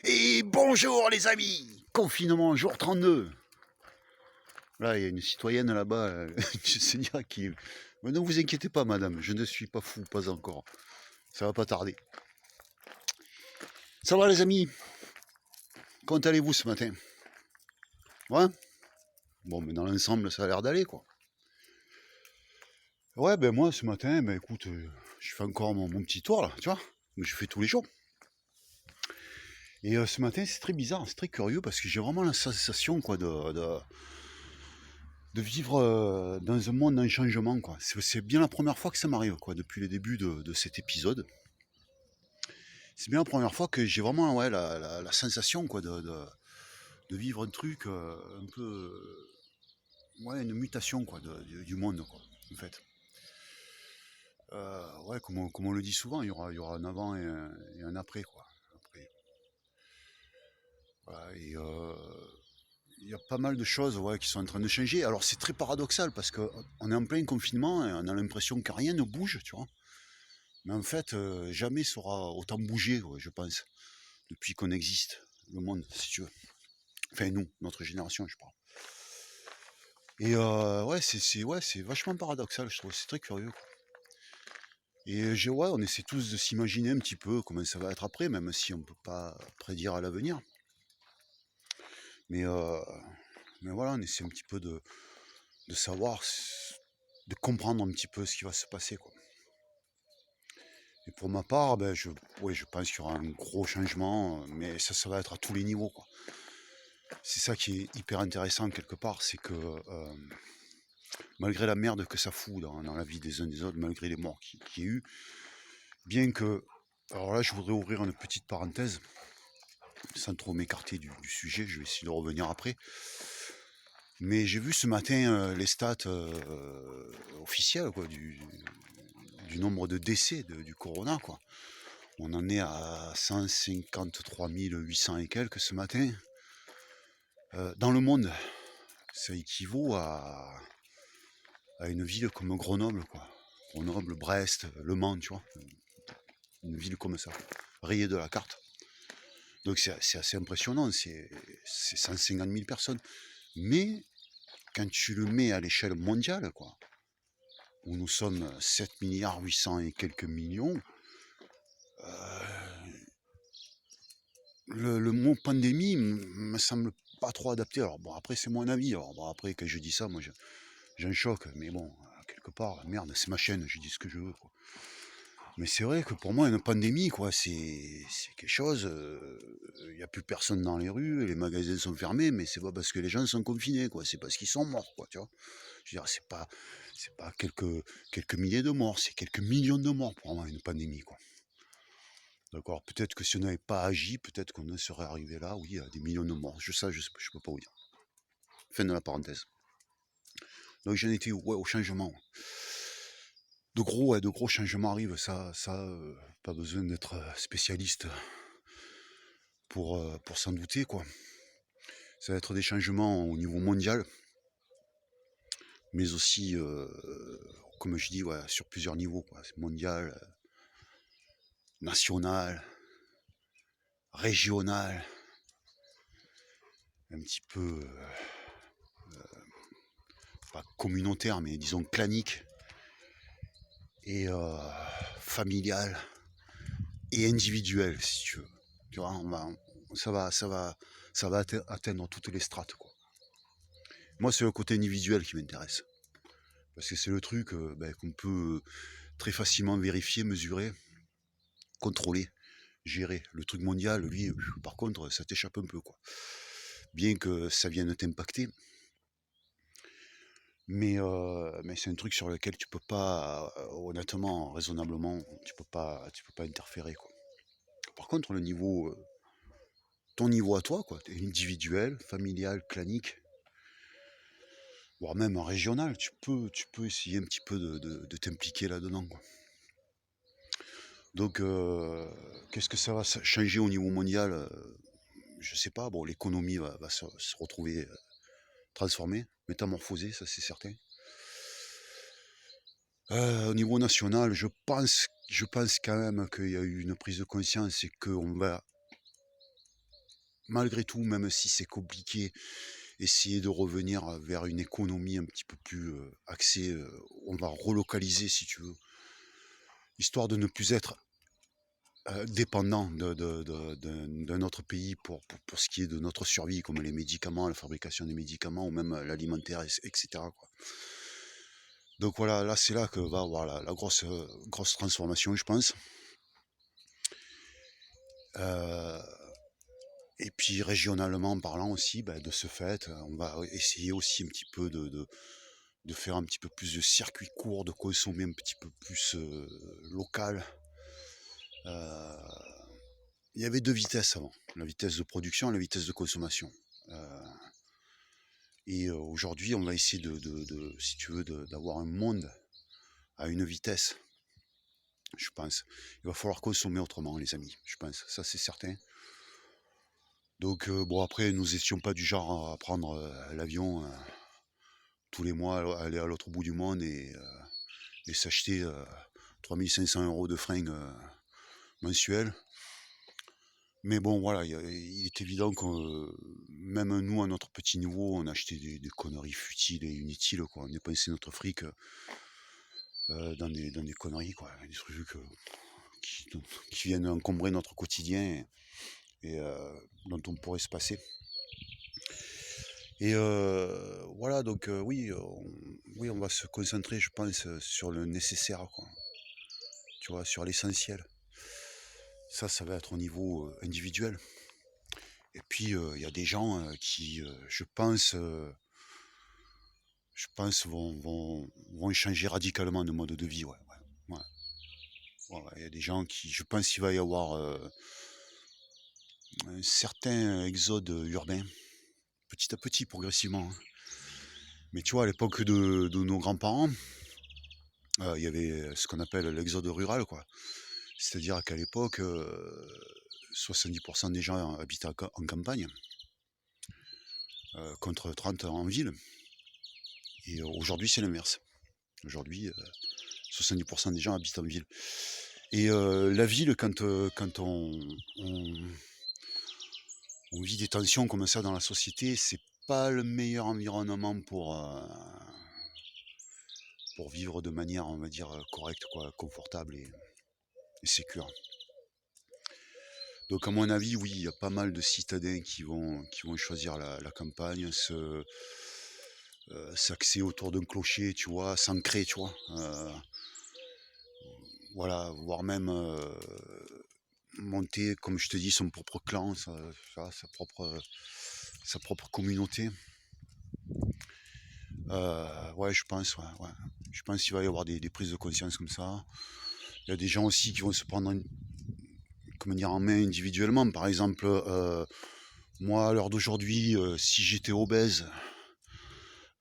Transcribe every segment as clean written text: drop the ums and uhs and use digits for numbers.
Et bonjour les amis! Confinement jour 32. Là, il y a une citoyenne là-bas, je sais dire qui... Mais ne vous inquiétez pas, madame, je ne suis pas fou, pas encore. Ça va pas tarder. Ça va les amis? Comment allez-vous ce matin? Ouais? Bon, mais dans l'ensemble, ça a l'air d'aller, quoi. Ouais, ben moi, ce matin, ben écoute, je fais encore mon petit tour, là, tu vois? Mais je fais tous les jours. Et ce matin, c'est très bizarre, c'est très curieux, parce que j'ai vraiment la sensation, quoi, de vivre dans un monde en changement, quoi. C'est bien la première fois que ça m'arrive, quoi, depuis le début de cet épisode. C'est bien la première fois que j'ai vraiment ouais, la sensation, quoi, de vivre un truc un peu... ouais, une mutation, quoi, du monde, quoi, en fait. Ouais, comme on le dit souvent, il y aura un avant et un après, quoi. Après, voilà, et il y a pas mal de choses ouais, qui sont en train de changer. Alors c'est très paradoxal parce qu'on est en plein confinement et on a l'impression que rien ne bouge, tu vois. Mais en fait, jamais ça aura autant bougé, ouais, je pense, depuis qu'on existe, le monde, si tu veux. Enfin, nous, notre génération, je parle. Et ouais, c'est vachement paradoxal, je trouve. C'est très curieux, quoi. Et ouais, on essaie tous de s'imaginer un petit peu comment ça va être après, même si on ne peut pas prédire à l'avenir. Mais, mais voilà, on essaie un petit peu de savoir, de comprendre un petit peu ce qui va se passer, quoi. Et pour ma part, ben, ouais, je pense qu'il y aura un gros changement, mais ça va être à tous les niveaux, quoi. C'est ça qui est hyper intéressant quelque part, c'est que malgré la merde que ça fout dans la vie des uns des autres, malgré les morts qu'il y a eu, bien que... Alors là, je voudrais ouvrir une petite parenthèse, sans trop m'écarter du sujet, je vais essayer de revenir après. Mais j'ai vu ce matin les stats officielles, quoi, du nombre de décès du corona, quoi. On en est à 153 800 et quelques ce matin. Dans le monde, ça équivaut à une ville comme Grenoble, quoi. Grenoble, Brest, Le Mans, tu vois. Une ville comme ça, rayée de la carte. Donc c'est assez impressionnant, c'est 150 000 personnes. Mais quand tu le mets à l'échelle mondiale, quoi, où nous sommes 7 milliards 800 et quelques millions, le mot pandémie me semble pas trop adapté. Alors bon, après c'est mon avis. Alors bon, après quand je dis ça, moi j'ai un choc. Mais bon, quelque part, merde, c'est ma chaîne, je dis ce que je veux, quoi. Mais c'est vrai que pour moi, une pandémie, quoi, c'est quelque chose. Il n'y a plus personne dans les rues, les magasins sont fermés, mais c'est pas parce que les gens sont confinés, quoi. C'est parce qu'ils sont morts, quoi, tu vois. Je veux dire, c'est pas quelques milliers de morts, c'est quelques millions de morts pour moi, une pandémie, quoi. D'accord, peut-être que si on n'avait pas agi, peut-être qu'on en serait arrivé là, oui, à des millions de morts. Je peux pas vous dire. Fin de la parenthèse. Donc j'en étais ouais, au changement. De gros changements arrivent, ça, pas besoin d'être spécialiste pour s'en douter, quoi. Ça va être des changements au niveau mondial, mais aussi, comme je dis, ouais, sur plusieurs niveaux, quoi. C'est mondial, national, régional, un petit peu, pas communautaire, mais disons clanique, et familial, et individuel, si tu veux. Tu vois, ça va atteindre toutes les strates, quoi. Moi, c'est le côté individuel qui m'intéresse. Parce que c'est le truc qu'on peut très facilement vérifier, mesurer, contrôler, gérer. Le truc mondial, lui, par contre, ça t'échappe un peu, quoi. Bien que ça vienne t'impacter. Mais c'est un truc sur lequel tu peux pas, honnêtement, raisonnablement, tu peux pas interférer, quoi. Par contre, le niveau, ton niveau à toi, quoi, individuel, familial, clanique, voire même régional, tu peux essayer un petit peu de t'impliquer là-dedans, quoi. Donc, qu'est-ce que ça va changer au niveau mondial? Je sais pas. Bon, l'économie va se retrouver transformée, métamorphosée, ça c'est certain. Au niveau national, je pense quand même qu'il y a eu une prise de conscience et qu'on va malgré tout, même si c'est compliqué, essayer de revenir vers une économie un petit peu plus axée, on va relocaliser si tu veux, histoire de ne plus être dépendant d'un autre pays pour ce qui est de notre survie, comme les médicaments, la fabrication des médicaments ou même l'alimentaire, etc. quoi. Donc voilà, là c'est là que va avoir la grosse transformation, je pense. Et puis régionalement parlant aussi, de ce fait, on va essayer aussi un petit peu de faire un petit peu plus de circuits courts, de consommer un petit peu plus local. Il y avait deux vitesses avant, la vitesse de production et la vitesse de consommation. Et aujourd'hui, on va essayer si tu veux, d'avoir un monde à une vitesse, je pense. Il va falloir consommer autrement, les amis, je pense, ça c'est certain. Donc bon, après, nous étions pas du genre à prendre l'avion tous les mois, aller à l'autre bout du monde et s'acheter 3500 € de fringues mensuelles. Mais bon, voilà, il est évident que même nous, à notre petit niveau, on achetait des conneries futiles et inutiles, quoi. On dépensait notre fric dans des conneries, quoi. Des trucs qui viennent encombrer notre quotidien et dont on pourrait se passer. Et voilà, donc oui, on va se concentrer, je pense, sur le nécessaire, quoi. Tu vois, sur l'essentiel. Ça va être au niveau individuel. Et puis, il y a des gens qui, je pense, vont changer radicalement de mode de vie. Ouais. Il y a des gens qui, je pense qu'il va y avoir un certain exode urbain, petit à petit, progressivement. Hein. Mais tu vois, à l'époque de nos grands-parents, il y avait ce qu'on appelle l'exode rural, quoi. C'est-à-dire qu'à l'époque, 70% des gens habitaient en campagne, contre 30 en ville. Et aujourd'hui, c'est l'inverse. Aujourd'hui, 70% des gens habitent en ville. Et la ville, quand on vit des tensions comme ça dans la société, c'est pas le meilleur environnement pour vivre de manière, on va dire, correcte, quoi, confortable et sécure. Donc à mon avis, oui, il y a pas mal de citadins qui vont choisir la campagne, s'axer autour d'un clocher, tu vois, s'ancrer, tu vois. Voilà, voire même monter, comme je te dis, son propre clan, sa propre communauté. Ouais, je pense, ouais. Je pense qu'il va y avoir des prises de conscience comme ça. Il y a des gens aussi qui vont se prendre en main individuellement. Par exemple, moi, à l'heure d'aujourd'hui, si j'étais obèse,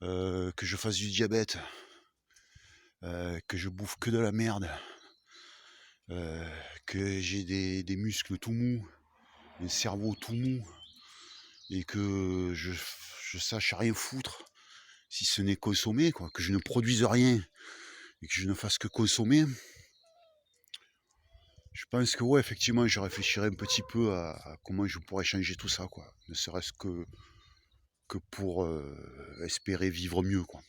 que je fasse du diabète, que je bouffe que de la merde, que j'ai des muscles tout mous, un cerveau tout mou, et que je sache rien foutre, si ce n'est consommer, quoi, que je ne produise rien et que je ne fasse que consommer, je pense que ouais, effectivement, je réfléchirais un petit peu à comment je pourrais changer tout ça, quoi. Ne serait-ce que pour espérer vivre mieux, quoi.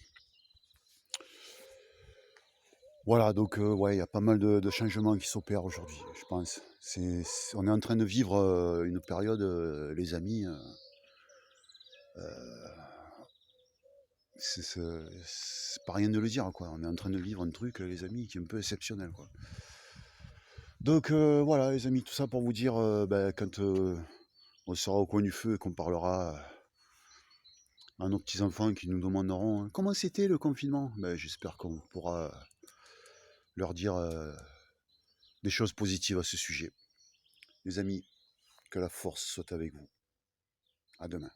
Voilà, donc ouais, il y a pas mal de changements qui s'opèrent aujourd'hui, je pense. On est en train de vivre une période, les amis, c'est pas rien de le dire, quoi. On est en train de vivre un truc, les amis, qui est un peu exceptionnel, quoi. Donc voilà, les amis, tout ça pour vous dire, quand on sera au coin du feu et qu'on parlera à nos petits-enfants qui nous demanderont comment c'était le confinement, j'espère qu'on pourra leur dire des choses positives à ce sujet. Les amis, que la force soit avec vous. À demain.